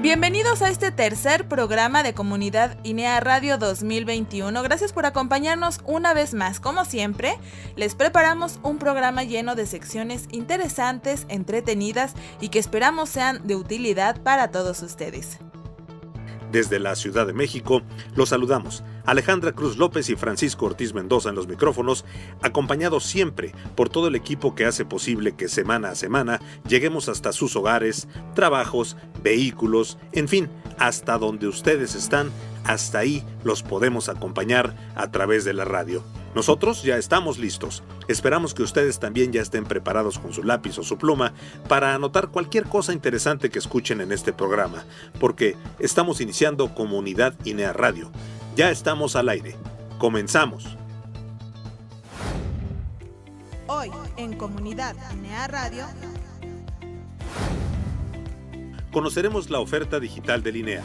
Bienvenidos a este tercer programa de Comunidad INEA Radio 2021. Gracias por acompañarnos una vez más. Como siempre, les preparamos un programa lleno de secciones interesantes, entretenidas y que esperamos sean de utilidad para todos ustedes. Desde la Ciudad de México, los saludamos Alejandra Cruz López y Francisco Ortiz Mendoza en los micrófonos, acompañados siempre por todo el equipo que hace posible que semana a semana lleguemos hasta sus hogares, trabajos, vehículos, en fin, hasta donde ustedes están, hasta ahí los podemos acompañar a través de la radio. Nosotros ya estamos listos. Esperamos que ustedes también ya estén preparados con su lápiz o su pluma para anotar cualquier cosa interesante que escuchen en este programa, porque estamos iniciando Comunidad INEA Radio. Ya estamos al aire. Comenzamos. Hoy, en Comunidad INEA Radio, conoceremos la oferta digital del INEA.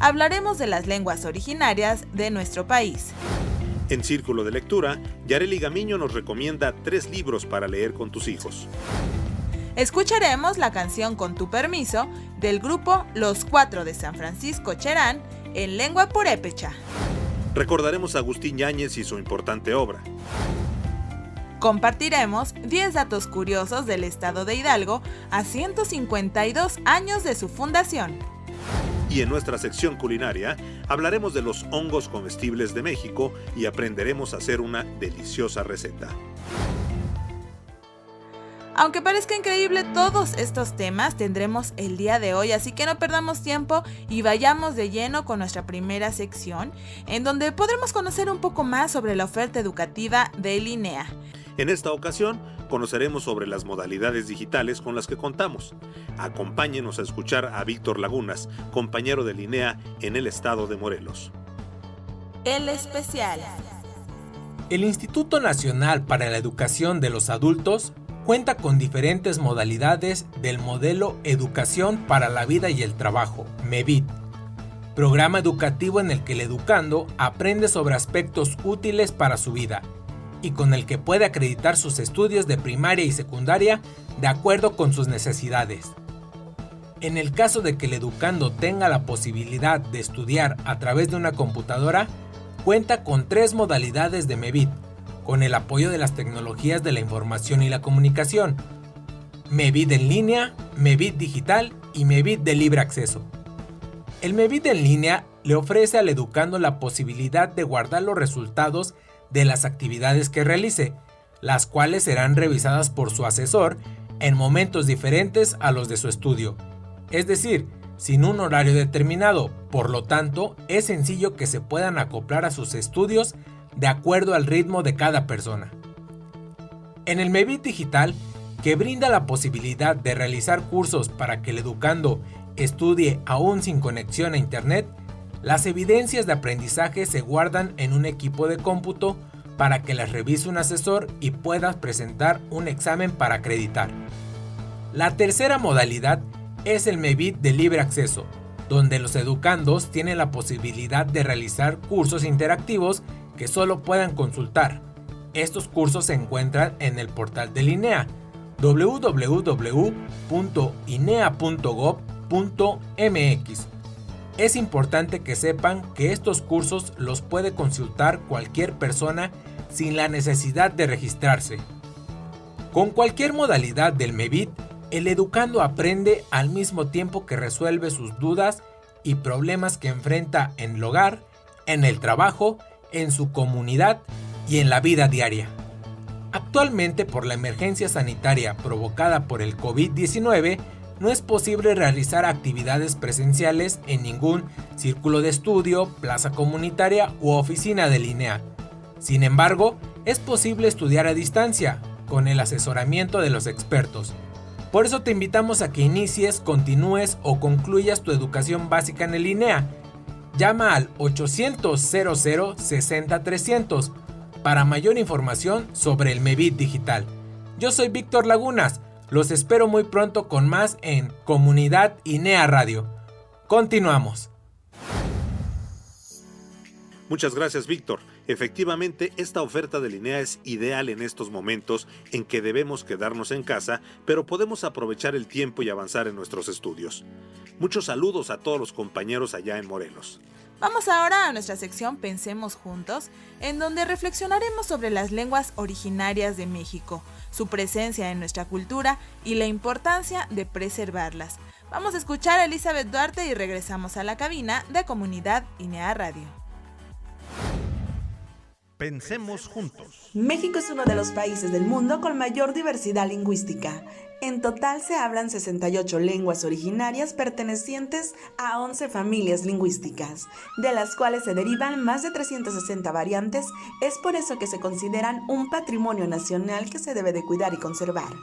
Hablaremos de las lenguas originarias de nuestro país. En Círculo de Lectura, Yareli Gamiño nos recomienda 3 libros para leer con tus hijos. Escucharemos la canción Con tu permiso del grupo Los Cuatro de San Francisco Cherán en lengua purépecha. Recordaremos a Agustín Yáñez y su importante obra. Compartiremos 10 datos curiosos del estado de Hidalgo a 152 años de su fundación. Y en nuestra sección culinaria hablaremos de los hongos comestibles de México y aprenderemos a hacer una deliciosa receta. Aunque parezca increíble, todos estos temas tendremos el día de hoy, así que no perdamos tiempo y vayamos de lleno con nuestra primera sección, en donde podremos conocer un poco más sobre la oferta educativa del INEA. En esta ocasión, conoceremos sobre las modalidades digitales con las que contamos. Acompáñenos a escuchar a Víctor Lagunas, compañero del INEA en el estado de Morelos. El especial. El Instituto Nacional para la Educación de los Adultos cuenta con diferentes modalidades del modelo Educación para la Vida y el Trabajo, MEVIT, programa educativo en el que el educando aprende sobre aspectos útiles para su vida y con el que puede acreditar sus estudios de primaria y secundaria de acuerdo con sus necesidades. En el caso de que el educando tenga la posibilidad de estudiar a través de una computadora, cuenta con 3 modalidades de MEVIT, con el apoyo de las tecnologías de la información y la comunicación: MEVIT en línea, MEVIT digital y MEVIT de libre acceso. El MEVIT en línea le ofrece al educando la posibilidad de guardar los resultados de las actividades que realice, las cuales serán revisadas por su asesor en momentos diferentes a los de su estudio, es decir, sin un horario determinado. Por lo tanto, es sencillo que se puedan acoplar a sus estudios de acuerdo al ritmo de cada persona. En el MEVIT digital, que brinda la posibilidad de realizar cursos para que el educando estudie aún sin conexión a internet, las evidencias de aprendizaje se guardan en un equipo de cómputo para que las revise un asesor y puedas presentar un examen para acreditar. La tercera modalidad es el MEVIT de libre acceso, donde los educandos tienen la posibilidad de realizar cursos interactivos que solo puedan consultar. Estos cursos se encuentran en el portal del INEA, www.inea.gov.mx. Es importante que sepan que estos cursos los puede consultar cualquier persona sin la necesidad de registrarse. Con cualquier modalidad del MEVIT, el educando aprende al mismo tiempo que resuelve sus dudas y problemas que enfrenta en el hogar, en el trabajo, en su comunidad y en la vida diaria. Actualmente, por la emergencia sanitaria provocada por el COVID-19, no es posible realizar actividades presenciales en ningún círculo de estudio, plaza comunitaria u oficina del INEA. Sin embargo, es posible estudiar a distancia, con el asesoramiento de los expertos. Por eso te invitamos a que inicies, continúes o concluyas tu educación básica en el INEA. Llama al 800-00-60-300 para mayor información sobre el MEVIT digital. Yo soy Víctor Lagunas. Los espero muy pronto con más en Comunidad INEA Radio. Continuamos. Muchas gracias, Víctor. Efectivamente, esta oferta de Linea es ideal en estos momentos en que debemos quedarnos en casa, pero podemos aprovechar el tiempo y avanzar en nuestros estudios. Muchos saludos a todos los compañeros allá en Morelos. Vamos ahora a nuestra sección Pensemos Juntos, en donde reflexionaremos sobre las lenguas originarias de México, su presencia en nuestra cultura y la importancia de preservarlas. Vamos a escuchar a Elizabeth Duarte y regresamos a la cabina de Comunidad INEA Radio. Pensemos juntos. México es uno de los países del mundo con mayor diversidad lingüística. En total se hablan 68 lenguas originarias pertenecientes a 11 familias lingüísticas, de las cuales se derivan más de 360 variantes. Es por eso que se consideran un patrimonio nacional que se debe de cuidar y conservar.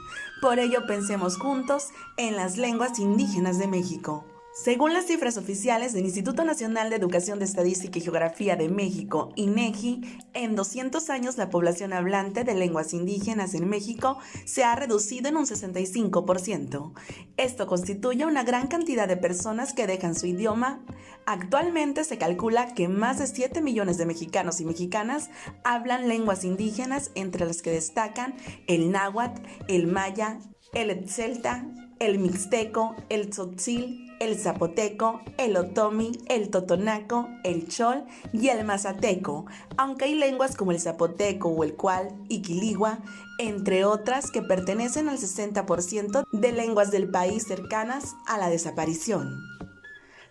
Por ello pensemos juntos en las lenguas indígenas de México. Según las cifras oficiales del Instituto Nacional de Educación de Estadística y Geografía de México, INEGI, en 200 años la población hablante de lenguas indígenas en México se ha reducido en un 65%. Esto constituye una gran cantidad de personas que dejan su idioma. Actualmente se calcula que más de 7 millones de mexicanos y mexicanas hablan lenguas indígenas, entre las que destacan el náhuatl, el maya, el etzelta, el mixteco, el tzotzil, el zapoteco, el otomi, el totonaco, el chol y el mazateco, aunque hay lenguas como el zapoteco o el cual y quiligua, entre otras que pertenecen al 60% de lenguas del país cercanas a la desaparición.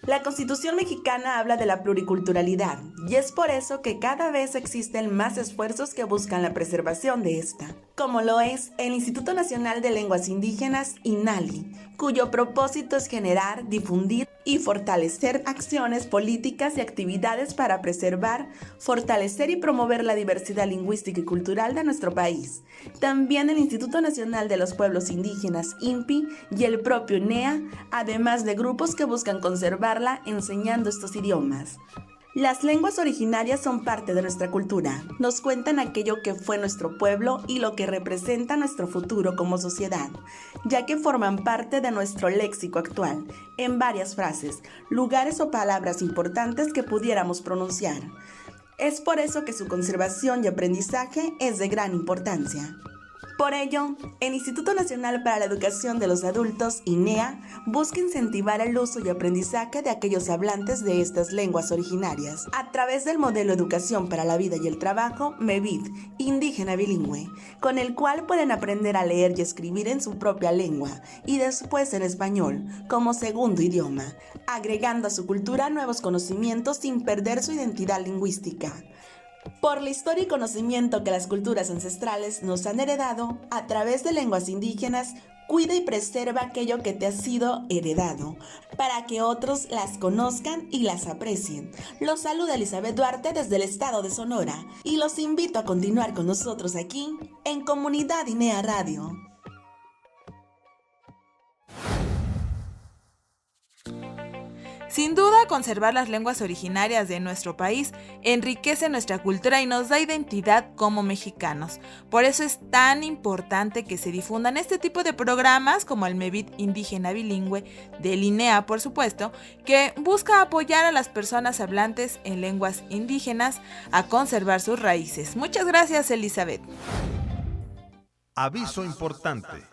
La Constitución mexicana habla de la pluriculturalidad y es por eso que cada vez existen más esfuerzos que buscan la preservación de esta, como lo es el Instituto Nacional de Lenguas Indígenas, INALI, cuyo propósito es generar, difundir y fortalecer acciones políticas y actividades para preservar, fortalecer y promover la diversidad lingüística y cultural de nuestro país. También el Instituto Nacional de los Pueblos Indígenas, INPI, y el propio INEA, además de grupos que buscan conservarla enseñando estos idiomas. Las lenguas originarias son parte de nuestra cultura, nos cuentan aquello que fue nuestro pueblo y lo que representa nuestro futuro como sociedad, ya que forman parte de nuestro léxico actual, en varias frases, lugares o palabras importantes que pudiéramos pronunciar. Es por eso que su conservación y aprendizaje es de gran importancia. Por ello, el Instituto Nacional para la Educación de los Adultos, INEA, busca incentivar el uso y aprendizaje de aquellos hablantes de estas lenguas originarias a través del modelo Educación para la Vida y el Trabajo, MEVIT, indígena bilingüe, con el cual pueden aprender a leer y escribir en su propia lengua y después en español, como segundo idioma, agregando a su cultura nuevos conocimientos sin perder su identidad lingüística. Por la historia y conocimiento que las culturas ancestrales nos han heredado a través de lenguas indígenas, cuida y preserva aquello que te ha sido heredado, para que otros las conozcan y las aprecien. Los saluda Elizabeth Duarte desde el estado de Sonora y los invito a continuar con nosotros aquí en Comunidad INEA Radio. Sin duda, conservar las lenguas originarias de nuestro país enriquece nuestra cultura y nos da identidad como mexicanos. Por eso es tan importante que se difundan este tipo de programas como el MEVIT Indígena Bilingüe de INEA, por supuesto, que busca apoyar a las personas hablantes en lenguas indígenas a conservar sus raíces. Muchas gracias, Elizabeth. Aviso importante.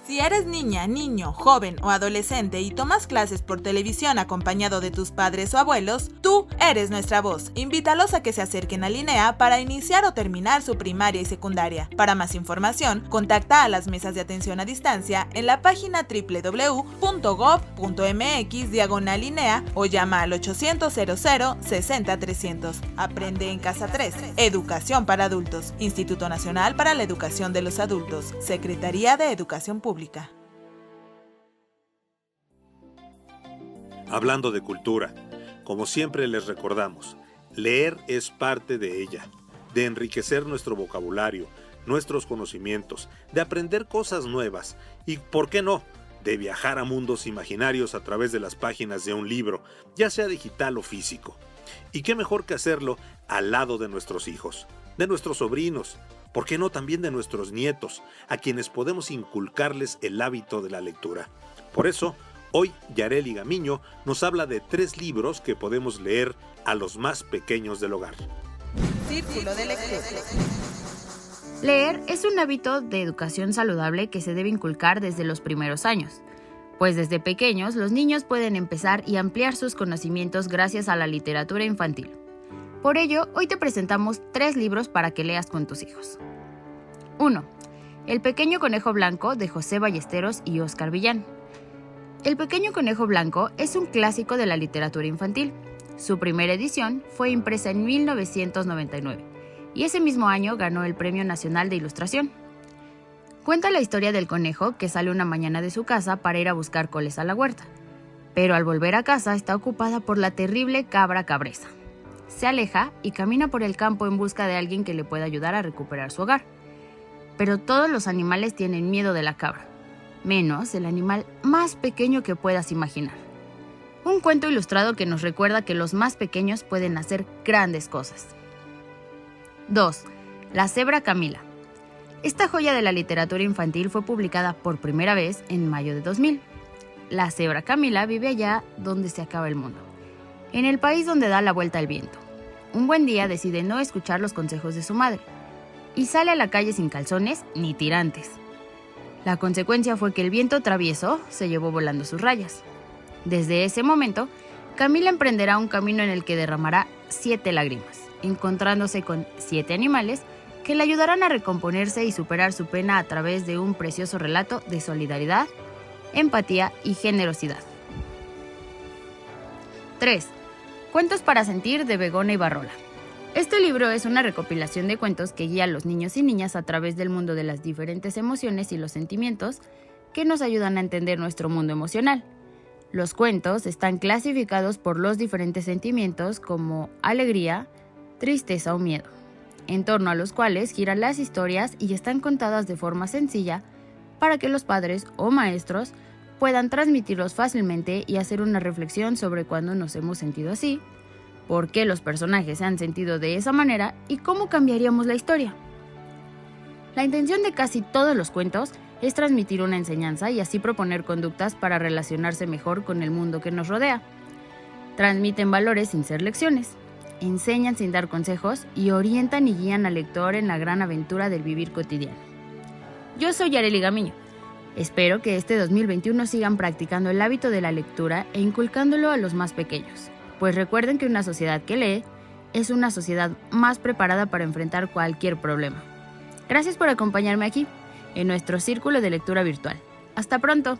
Si eres niña, niño, joven o adolescente y tomas clases por televisión acompañado de tus padres o abuelos, tú eres nuestra voz. Invítalos a que se acerquen a INEA para iniciar o terminar su primaria y secundaria. Para más información, contacta a las mesas de atención a distancia en la página www.gov.mx/INEA o llama al 800-00-60-300. Aprende en Casa 3. Educación para adultos. Instituto Nacional para la Educación de los Adultos. Secretaría de Educación Pública. Hablando de cultura, como siempre les recordamos, leer es parte de ella, de enriquecer nuestro vocabulario, nuestros conocimientos, de aprender cosas nuevas y, ¿por qué no?, de viajar a mundos imaginarios a través de las páginas de un libro, ya sea digital o físico. Y qué mejor que hacerlo al lado de nuestros hijos, de nuestros sobrinos, ¿por qué no también de nuestros nietos, a quienes podemos inculcarles el hábito de la lectura? Por eso, Hoy, Yareli Gamiño nos habla de 3 libros que podemos leer a los más pequeños del hogar. Círculo de lectura. Leer es un hábito de educación saludable que se debe inculcar desde los primeros años, pues desde pequeños los niños pueden empezar y ampliar sus conocimientos gracias a la literatura infantil. Por ello, hoy te presentamos 3 libros para que leas con tus hijos. 1. El pequeño conejo blanco de José Ballesteros y Óscar Villán. El pequeño conejo blanco es un clásico de la literatura infantil. Su primera edición fue impresa en 1999 y ese mismo año ganó el Premio Nacional de Ilustración. Cuenta la historia del conejo que sale una mañana de su casa para ir a buscar coles a la huerta, pero al volver a casa está ocupada por la terrible cabra cabresa. Se aleja y camina por el campo en busca de alguien que le pueda ayudar a recuperar su hogar. Pero todos los animales tienen miedo de la cabra, menos el animal más pequeño que puedas imaginar. Un cuento ilustrado que nos recuerda que los más pequeños pueden hacer grandes cosas. 2. La cebra Camila. Esta joya de la literatura infantil fue publicada por primera vez en mayo de 2000. La cebra Camila vive allá donde se acaba el mundo, en el país donde da la vuelta el viento. Un buen día decide no escuchar los consejos de su madre y sale a la calle sin calzones ni tirantes. La consecuencia fue que el viento travieso se llevó volando sus rayas. Desde ese momento, Camila emprenderá un camino en el que derramará 7 lágrimas, encontrándose con 7 animales que le ayudarán a recomponerse y superar su pena a través de un precioso relato de solidaridad, empatía y generosidad. 3. Cuentos para sentir de Begona Ibarrola. Este libro es una recopilación de cuentos que guía a los niños y niñas a través del mundo de las diferentes emociones y los sentimientos que nos ayudan a entender nuestro mundo emocional. Los cuentos están clasificados por los diferentes sentimientos como alegría, tristeza o miedo, en torno a los cuales giran las historias y están contadas de forma sencilla para que los padres o maestros puedan transmitirlos fácilmente y hacer una reflexión sobre cuándo nos hemos sentido así, por qué los personajes se han sentido de esa manera y cómo cambiaríamos la historia. La intención de casi todos los cuentos es transmitir una enseñanza y así proponer conductas para relacionarse mejor con el mundo que nos rodea. Transmiten valores sin ser lecciones, enseñan sin dar consejos y orientan y guían al lector en la gran aventura del vivir cotidiano. Yo soy Yareli Gamiño. Espero que este 2021 sigan practicando el hábito de la lectura e inculcándolo a los más pequeños, pues recuerden que una sociedad que lee es una sociedad más preparada para enfrentar cualquier problema. Gracias por acompañarme aquí, en nuestro círculo de lectura virtual. ¡Hasta pronto!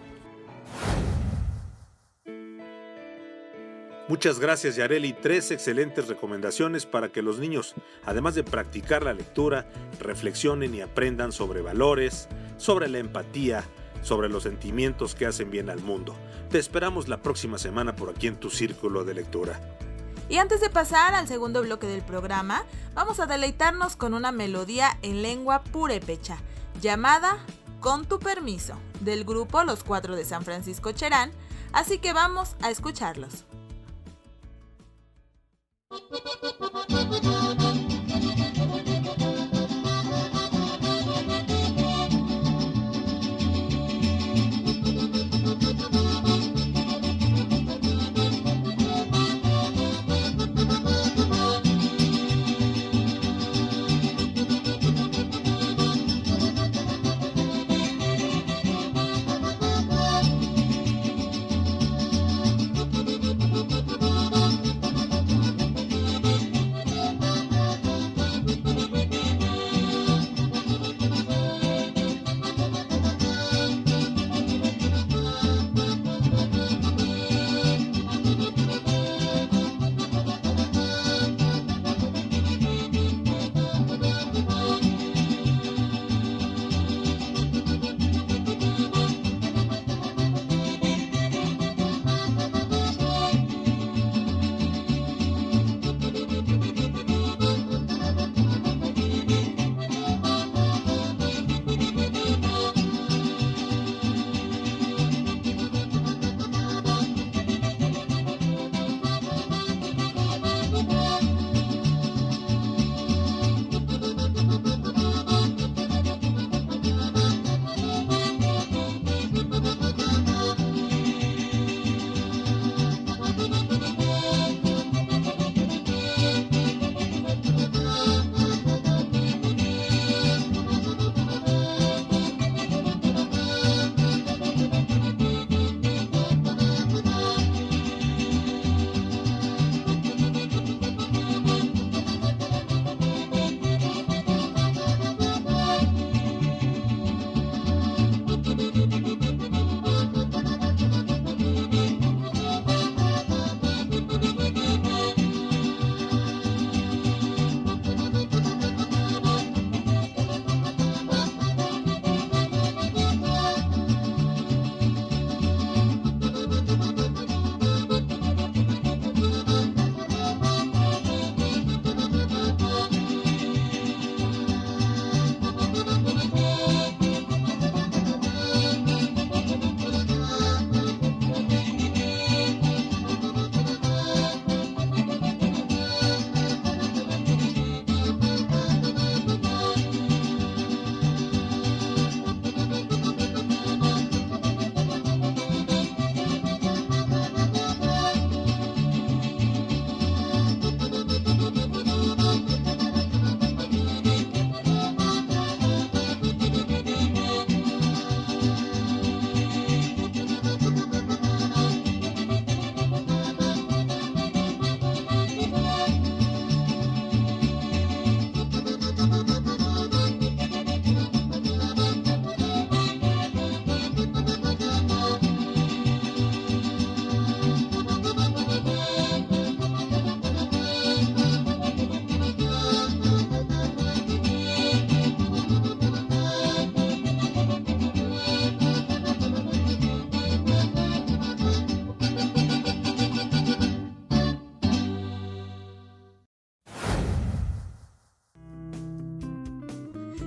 Muchas gracias, Yareli. 3 excelentes recomendaciones para que los niños, además de practicar la lectura, reflexionen y aprendan sobre valores, sobre la empatía, sobre los sentimientos que hacen bien al mundo. Te esperamos la próxima semana por aquí en tu círculo de lectura. Y antes de pasar al segundo bloque del programa, vamos a deleitarnos con una melodía en lengua purépecha, llamada Con tu permiso, del grupo Los Cuatro de San Francisco Cherán, así que vamos a escucharlos.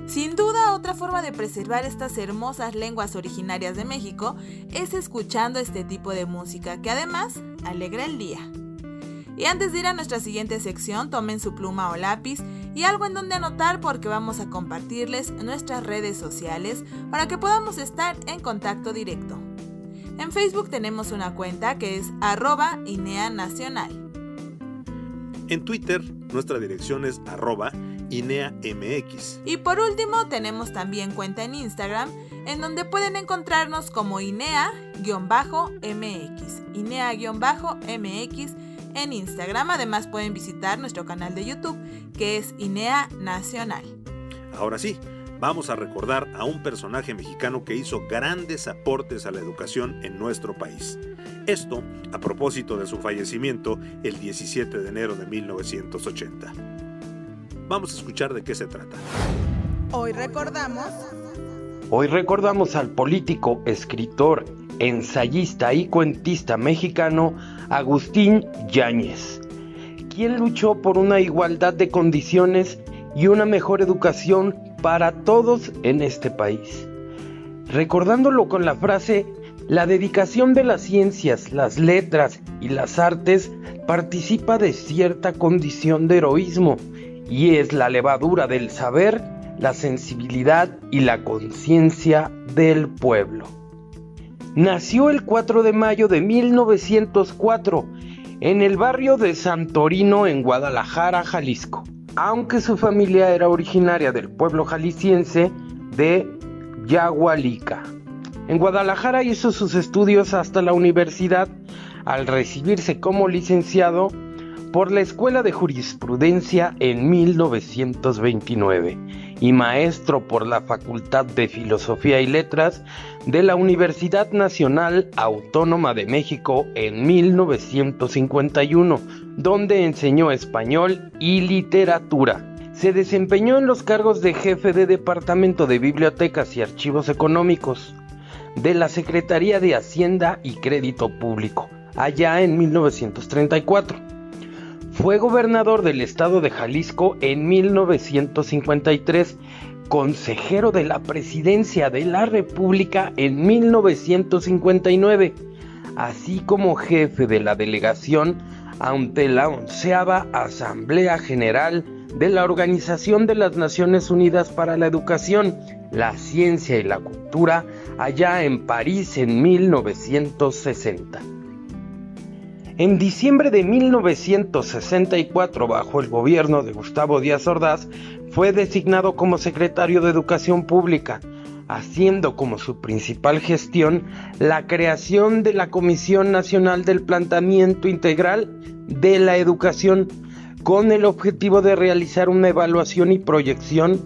Sin duda, otra forma de preservar estas hermosas lenguas originarias de México es escuchando este tipo de música, que además alegra el día. Y antes de ir a nuestra siguiente sección, tomen su pluma o lápiz y algo en donde anotar, porque vamos a compartirles nuestras redes sociales para que podamos estar en contacto directo. En Facebook tenemos una cuenta que es @INEANacional. En Twitter, nuestra dirección es @INEAMX. Y por último, tenemos también cuenta en Instagram, en donde pueden encontrarnos como INEA-MX. INEA-MX en Instagram. Además pueden visitar nuestro canal de YouTube, que es INEA Nacional. Ahora sí, vamos a recordar a un personaje mexicano que hizo grandes aportes a la educación en nuestro país. Esto a propósito de su fallecimiento el 17 de enero de 1980. Vamos a escuchar de qué se trata. Hoy recordamos al político, escritor, ensayista y cuentista mexicano Agustín Yáñez, quien luchó por una igualdad de condiciones y una mejor educación para todos en este país. Recordándolo con la frase: la dedicación de las ciencias, las letras y las artes participa de cierta condición de heroísmo, y es la levadura del saber, la sensibilidad y la conciencia del pueblo. Nació el 4 de mayo de 1904 en el barrio de Santorino, en Guadalajara, Jalisco, aunque su familia era originaria del pueblo jalisciense de Yagualica. En Guadalajara hizo sus estudios hasta la universidad, al recibirse como licenciado por la Escuela de Jurisprudencia en 1929 y maestro por la Facultad de Filosofía y Letras de la Universidad Nacional Autónoma de México en 1951, donde enseñó español y literatura. Se desempeñó en los cargos de jefe de Departamento de Bibliotecas y Archivos Económicos de la Secretaría de Hacienda y Crédito Público, allá en 1934. Fue gobernador del estado de Jalisco en 1953, consejero de la Presidencia de la República en 1959, así como jefe de la delegación ante la 11ª Asamblea General de la Organización de las Naciones Unidas para la Educación, la Ciencia y la Cultura, allá en París en 1960. En diciembre de 1964, bajo el gobierno de Gustavo Díaz Ordaz, fue designado como secretario de Educación Pública, haciendo como su principal gestión la creación de la Comisión Nacional del Planteamiento Integral de la Educación, con el objetivo de realizar una evaluación y proyección,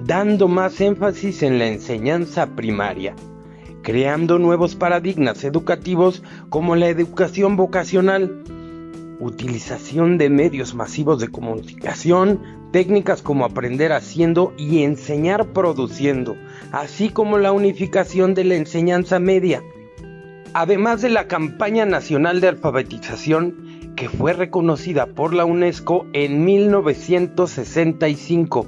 dando más énfasis en la enseñanza primaria, creando nuevos paradigmas educativos como la educación vocacional, utilización de medios masivos de comunicación, técnicas como aprender haciendo y enseñar produciendo, así como la unificación de la enseñanza media, además de la campaña nacional de alfabetización que fue reconocida por la UNESCO en 1965,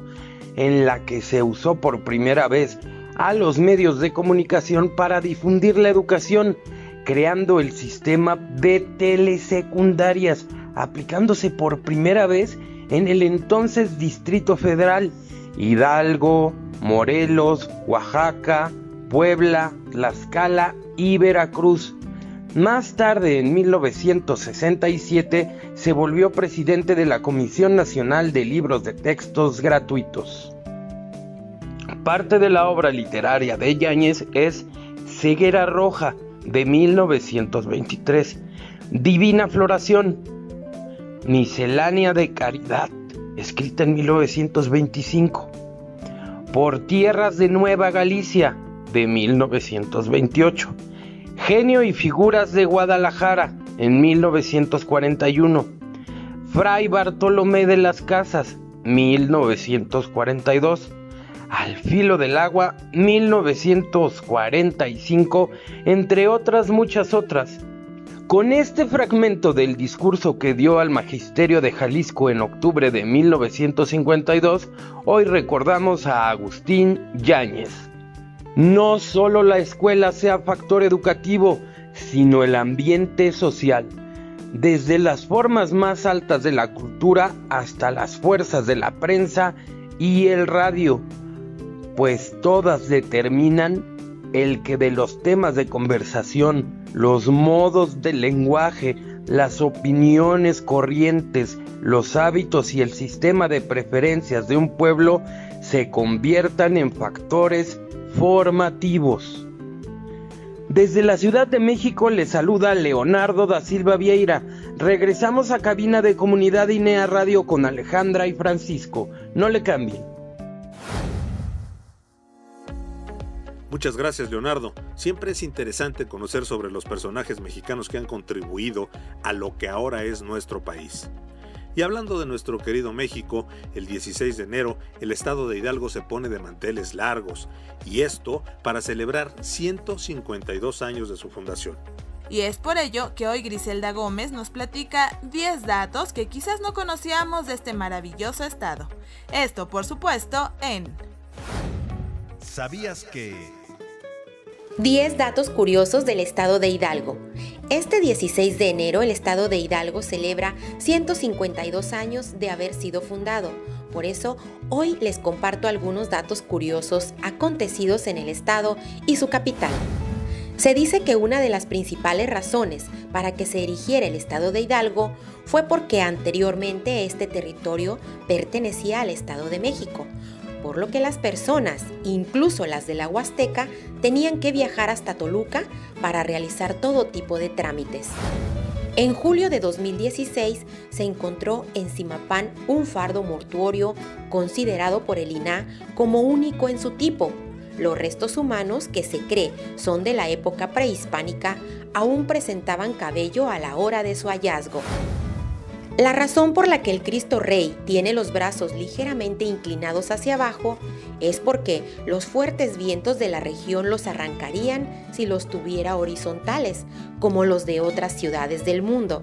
en la que se usó por primera vez a los medios de comunicación para difundir la educación, creando el sistema de telesecundarias, aplicándose por primera vez en el entonces Distrito Federal, Hidalgo, Morelos, Oaxaca, Puebla, Tlaxcala y Veracruz. Más tarde, en 1967, se volvió presidente de la Comisión Nacional de Libros de Textos Gratuitos. Parte de la obra literaria de Yáñez es Ceguera Roja, de 1923, Divina Floración, Miscelánea de Caridad, escrita en 1925, Por Tierras de Nueva Galicia, de 1928, Genio y Figuras de Guadalajara, en 1941, Fray Bartolomé de las Casas, 1942, Al Filo del Agua, 1945, entre otras muchas otras. Con este fragmento del discurso que dio al Magisterio de Jalisco en octubre de 1952, hoy recordamos a Agustín Yáñez. No solo la escuela sea factor educativo, sino el ambiente social. Desde las formas más altas de la cultura hasta las fuerzas de la prensa y el radio, pues todas determinan el que de los temas de conversación, los modos del lenguaje, las opiniones corrientes, los hábitos y el sistema de preferencias de un pueblo se conviertan en factores formativos. Desde la Ciudad de México le saluda Leonardo da Silva Vieira. Regresamos a cabina de Comunidad INEA Radio con Alejandra y Francisco. No le cambien. Muchas gracias, Leonardo. Siempre es interesante conocer sobre los personajes mexicanos que han contribuido a lo que ahora es nuestro país. Y hablando de nuestro querido México, el 16 de enero el estado de Hidalgo se pone de manteles largos, y esto para celebrar 152 años de su fundación. Y es por ello que hoy Griselda Gómez nos platica 10 datos que quizás no conocíamos de este maravilloso estado. Esto, por supuesto, en... ¿Sabías que...? 10 datos curiosos del estado de Hidalgo. Este 16 de enero el estado de Hidalgo celebra 152 años de haber sido fundado. Por eso, hoy les comparto algunos datos curiosos acontecidos en el estado y su capital. Se dice que una de las principales razones para que se erigiera el estado de Hidalgo fue porque anteriormente este territorio pertenecía al Estado de México, por lo que las personas, incluso las de la Huasteca, tenían que viajar hasta Toluca para realizar todo tipo de trámites. En julio de 2016 se encontró en Zimapán un fardo mortuorio considerado por el INAH como único en su tipo. Los restos humanos, que se cree son de la época prehispánica, aún presentaban cabello a la hora de su hallazgo. La razón por la que el Cristo Rey tiene los brazos ligeramente inclinados hacia abajo es porque los fuertes vientos de la región los arrancarían si los tuviera horizontales, como los de otras ciudades del mundo.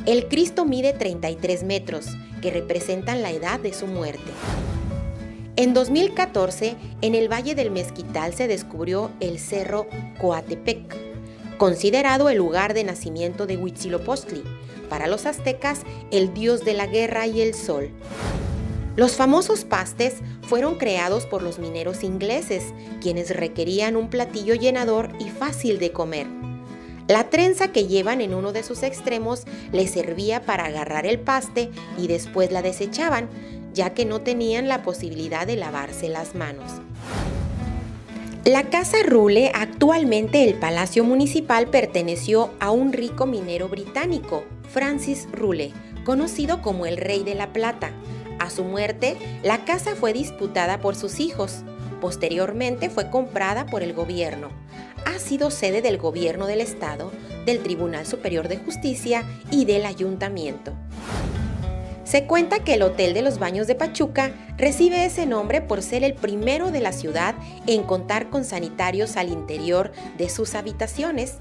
El Cristo mide 33 metros, que representan la edad de su muerte. En 2014, en el Valle del Mezquital se descubrió el Cerro Coatepec, considerado el lugar de nacimiento de Huitzilopochtli, para los aztecas el dios de la guerra y el sol. Los famosos pastes fueron creados por los mineros ingleses, quienes requerían un platillo llenador y fácil de comer. La trenza que llevan en uno de sus extremos les servía para agarrar el paste y después la desechaban, ya que no tenían la posibilidad de lavarse las manos. La Casa Rule, actualmente el Palacio Municipal, perteneció a un rico minero británico, Francis Rule, conocido como el Rey de la Plata. A su muerte, la casa fue disputada por sus hijos. Posteriormente fue comprada por el gobierno. Ha sido sede del gobierno del estado, del Tribunal Superior de Justicia y del Ayuntamiento. Se cuenta que el Hotel de los Baños de Pachuca recibe ese nombre por ser el primero de la ciudad en contar con sanitarios al interior de sus habitaciones.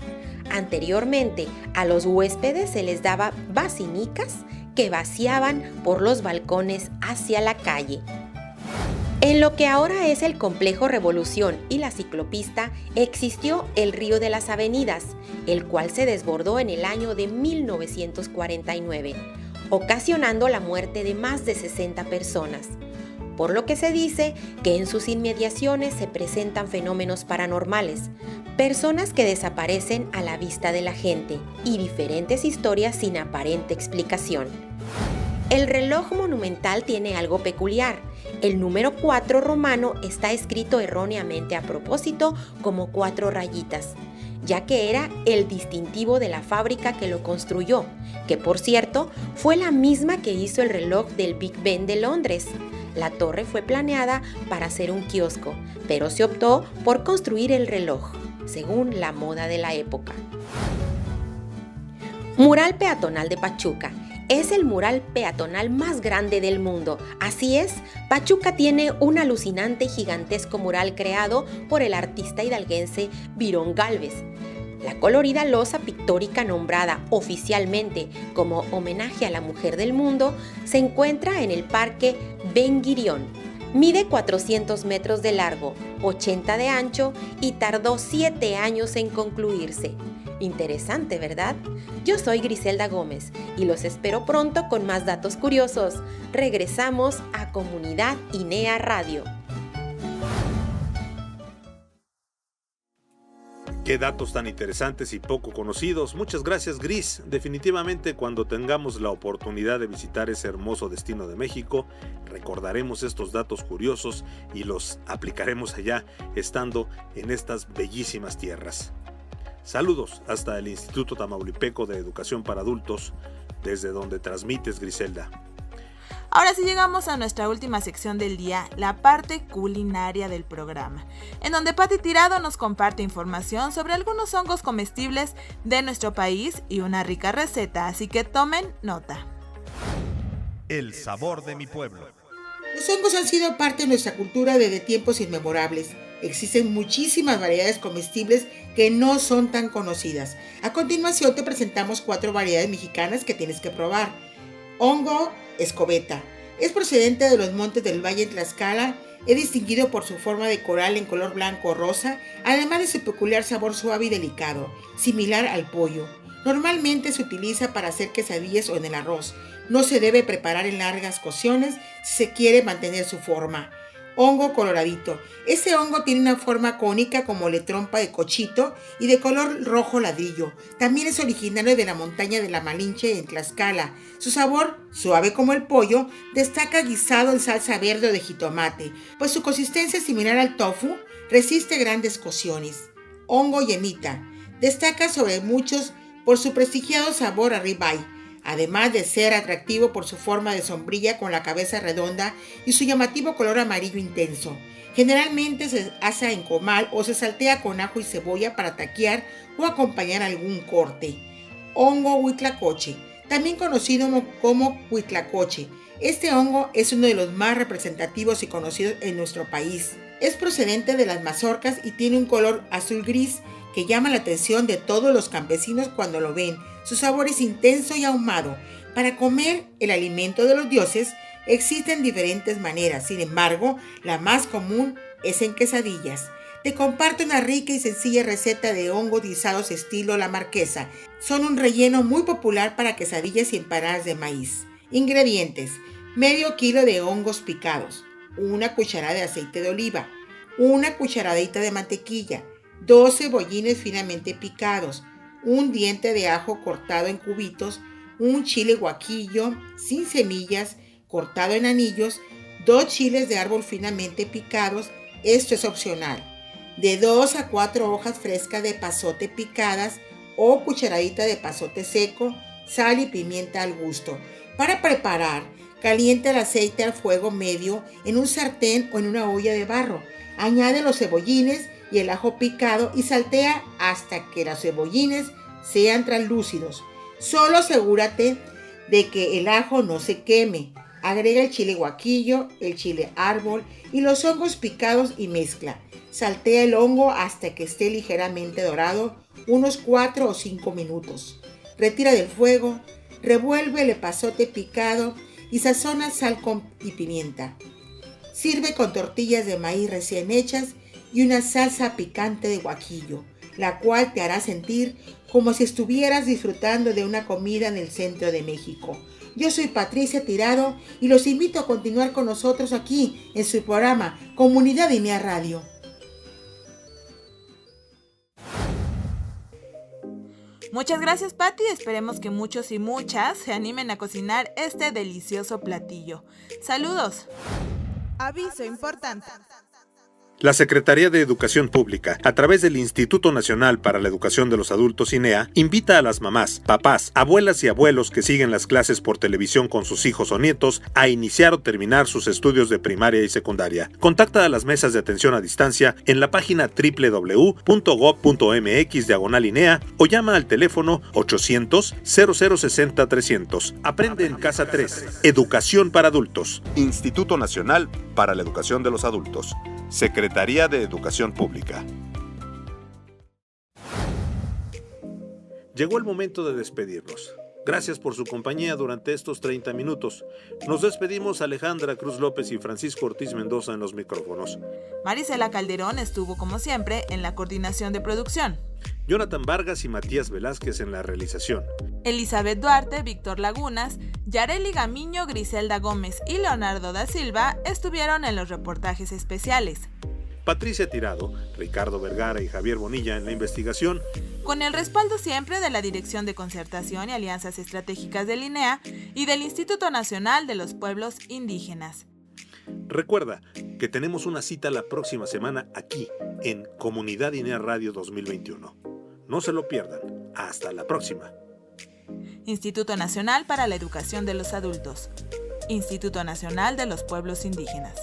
Anteriormente, a los huéspedes se les daba basinicas que vaciaban por los balcones hacia la calle. En lo que ahora es el Complejo Revolución y la ciclopista, existió el Río de las Avenidas, el cual se desbordó en el año de 1949. Ocasionando la muerte de más de 60 personas, por lo que se dice que en sus inmediaciones se presentan fenómenos paranormales, personas que desaparecen a la vista de la gente y diferentes historias sin aparente explicación. El reloj monumental tiene algo peculiar. El número 4 romano está escrito erróneamente a propósito como 4 rayitas, ya que era el distintivo de la fábrica que lo construyó, que por cierto fue la misma que hizo el reloj del Big Ben de Londres. La torre fue planeada para ser un kiosco, pero se optó por construir el reloj, según la moda de la época. Mural peatonal de Pachuca. Es el mural peatonal más grande del mundo. Así es, Pachuca tiene un alucinante y gigantesco mural creado por el artista hidalguense Byron Gálvez. La colorida losa pictórica, nombrada oficialmente como homenaje a la mujer del mundo, se encuentra en el Parque Ben Gurion. Mide 400 metros de largo, 80 de ancho y tardó 7 años en concluirse. Interesante, ¿verdad? Yo soy Griselda Gómez y los espero pronto con más datos curiosos. Regresamos a Comunidad INEA Radio. Qué datos tan interesantes y poco conocidos. Muchas gracias, Gris. Definitivamente, cuando tengamos la oportunidad de visitar ese hermoso destino de México, recordaremos estos datos curiosos y los aplicaremos allá, estando en estas bellísimas tierras. Saludos hasta el Instituto Tamaulipeco de Educación para Adultos, desde donde transmites, Griselda. Ahora sí llegamos a nuestra última sección del día, la parte culinaria del programa, en donde Pati Tirado nos comparte información sobre algunos hongos comestibles de nuestro país y una rica receta, así que tomen nota. El sabor de mi pueblo. Los hongos han sido parte de nuestra cultura desde tiempos inmemorables. Existen muchísimas variedades comestibles que no son tan conocidas. A continuación te presentamos 4 variedades mexicanas que tienes que probar. Hongo escobeta. Es procedente de los montes del Valle en Tlaxcala. Es distinguido por su forma de coral en color blanco o rosa, además de su peculiar sabor suave y delicado, similar al pollo. Normalmente se utiliza para hacer quesadillas o en el arroz. No se debe preparar en largas cocciones si se quiere mantener su forma. Hongo coloradito. Este hongo tiene una forma cónica como la trompa de cochito y de color rojo ladrillo. También es originario de la montaña de la Malinche en Tlaxcala. Su sabor, suave como el pollo, destaca guisado en salsa verde o de jitomate, pues su consistencia similar al tofu resiste grandes cocciones. Hongo yemita. Destaca sobre muchos por su prestigiado sabor a ribeye, además de ser atractivo por su forma de sombrilla con la cabeza redonda y su llamativo color amarillo intenso. Generalmente se asa en comal o se saltea con ajo y cebolla para taquear o acompañar algún corte. Hongo huitlacoche, también conocido como huitlacoche. Este hongo es uno de los más representativos y conocidos en nuestro país. Es procedente de las mazorcas y tiene un color azul-gris que llama la atención de todos los campesinos cuando lo ven. Su sabor es intenso y ahumado. Para comer el alimento de los dioses existen diferentes maneras, sin embargo, la más común es en quesadillas. Te comparto una rica y sencilla receta de hongos guisados estilo La Marquesa. Son un relleno muy popular para quesadillas y empanadas de maíz. Ingredientes: medio kilo de hongos picados, una cucharada de aceite de oliva, una cucharadita de mantequilla, 2 cebollines finamente picados, un diente de ajo cortado en cubitos, un chile guajillo sin semillas cortado en anillos, 2 chiles de árbol finamente picados, esto es opcional, de 2 a 4 hojas frescas de pasote picadas o cucharadita de pasote seco, sal y pimienta al gusto. Para preparar, calienta el aceite al fuego medio en un sartén o en una olla de barro, añade los cebollines y el ajo picado y saltea hasta que los cebollines sean translúcidos. Solo asegúrate de que el ajo no se queme. Agrega el chile guajillo, el chile árbol y los hongos picados y mezcla. Saltea el hongo hasta que esté ligeramente dorado, unos 4 o 5 minutos. Retira del fuego, revuelve el epazote picado y sazona sal y pimienta. Sirve con tortillas de maíz recién hechas y una salsa picante de guajillo, la cual te hará sentir como si estuvieras disfrutando de una comida en el centro de México. Yo soy Patricia Tirado y los invito a continuar con nosotros aquí en su programa Comunidad INEA Radio. Muchas gracias, Pati. Esperemos que muchos y muchas se animen a cocinar este delicioso platillo. ¡Saludos! Aviso importante. La Secretaría de Educación Pública, a través del Instituto Nacional para la Educación de los Adultos INEA, invita a las mamás, papás, abuelas y abuelos que siguen las clases por televisión con sus hijos o nietos a iniciar o terminar sus estudios de primaria y secundaria. Contacta a las mesas de atención a distancia en la página www.gov.mx/INEA o llama al teléfono 800-0060-300. Aprende en Casa 3. Educación para adultos. Instituto Nacional para la Educación de los Adultos. Secretaría de Educación Pública. Llegó el momento de despedirnos. Gracias por su compañía durante estos 30 minutos. Nos despedimos Alejandra Cruz López y Francisco Ortiz Mendoza en los micrófonos. Marisela Calderón estuvo como siempre en la coordinación de producción. Jonathan Vargas y Matías Velázquez en la realización. Elizabeth Duarte, Víctor Lagunas, Yareli Gamiño, Griselda Gómez y Leonardo da Silva estuvieron en los reportajes especiales. Patricia Tirado, Ricardo Vergara y Javier Bonilla en la investigación. Con el respaldo siempre de la Dirección de Concertación y Alianzas Estratégicas del INEA y del Instituto Nacional de los Pueblos Indígenas. Recuerda que tenemos una cita la próxima semana aquí en Comunidad INEA Radio 2021. No se lo pierdan. Hasta la próxima. Instituto Nacional para la Educación de los Adultos. Instituto Nacional de los Pueblos Indígenas.